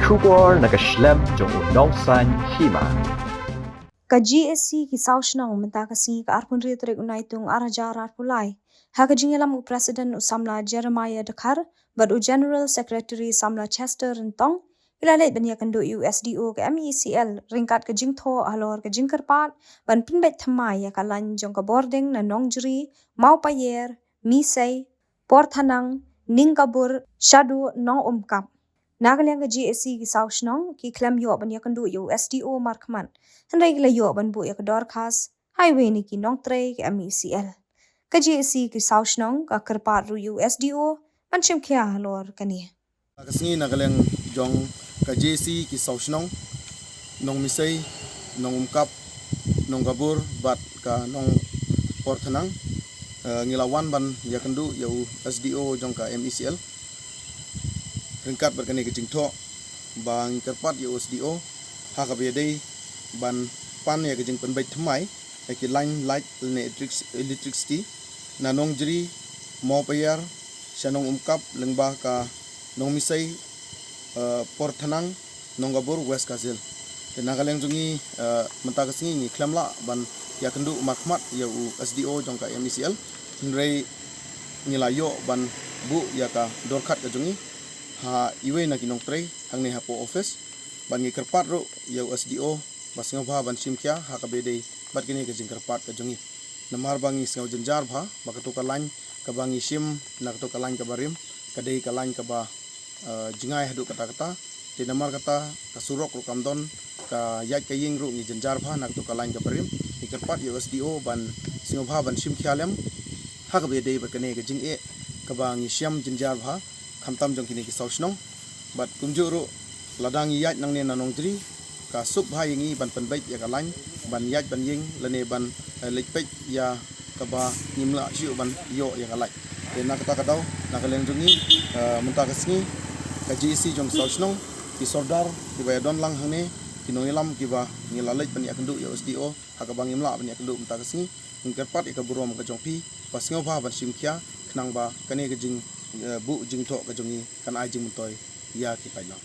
Shubor nakaslem jong udongsan Hima. Ka GSC ki sausnang menta kasi ka arpun ritrek unaitung arajar arpulai. Haka jingelam u President Usamla Jeremiah Dakar, bad u General Secretary Samla Chester Rentong, ilalait banya kendo USDO ke Meecl, ringkat ke Jingthoh alor ke Jingkerpat, ban Pynbeit Thymmai ya ka Laiñ jong ka Bording na Nongjri, Mau Payer, Meecl, Porthanang, Ningkabur, Shadu Nong Umkap. Nagalyang ka GSC ki sausnang ki klem yo banya kendo USDO markman. Henry gila yo ban bu ya ke Dorcas, highway ni ki nong tre ke Meecl. Ka GSC ki sausnang ka kerpat ru USDO, ban shim kia halor kani. Kasini nagalang jong ka JC ki sausnong nong misay nong umkap nong gabur bat ka nong porthanang ngilawan ban yakendu yau SDO jong ka Meecl ringkat berkani ke Jingthoh bang kerpat yau SDO haka bedai ban pan ya ke jing Pynbeit Thymmai ki Laiñ Leit electricity na nong jri mau payar syanong umkap lengbah ka nong misay porthanang nong gabur west kazil dan nagaleng jungi mentakas ni klamla ban ya kendu makmat ya u SDO jong ka Meecl nrei ngilayo ban bu ya ka dorkat ka jungi ha iwe na kinong tre hang ne hapo office ban ngi kerpat ro ya u SDO bas ngobha ban simkya ha ka bedei bat kini ke jing kerpat ka jungi namar bangi sngau jenjar bha bakato ka Laiñ ka bangi sim na kato ka Laiñ ka barim kadei ka Laiñ ka ba jingai hadu kata-kata di namar kata kasurok ru kamdon ka yat ka ying ru ngi jenjar bha nak tu ka Laiñ ka barim ikerpat USDO ban singobha ban sim khialem ha ka bedei bakane ka jing e ka ba ngi siam jenjar bha khamtam jong kini ki sausnong bat kumjuru ladang yat nang ne nanong jri ka sup bha yingi ban Pynbeit ya ka Laiñ ban yat ban ying lane ban lekpet ya ka ba ngimla siu ban yo ya ka Laiñ de nak kata kataw nakaleng jungi mentakasngi ka GC jong sausnong ki sordar ki ba don lang hane ki noilam ki ba ngilalait ban yakendu ya SDO haka bang ngimla ban yakendu mentakasngi ngkerpat ka burom ka jongpi pas ngobha ban simkya knang ba kane ka jing bu Jingthoh ka jongi kan ai jing mutoy ya ki paila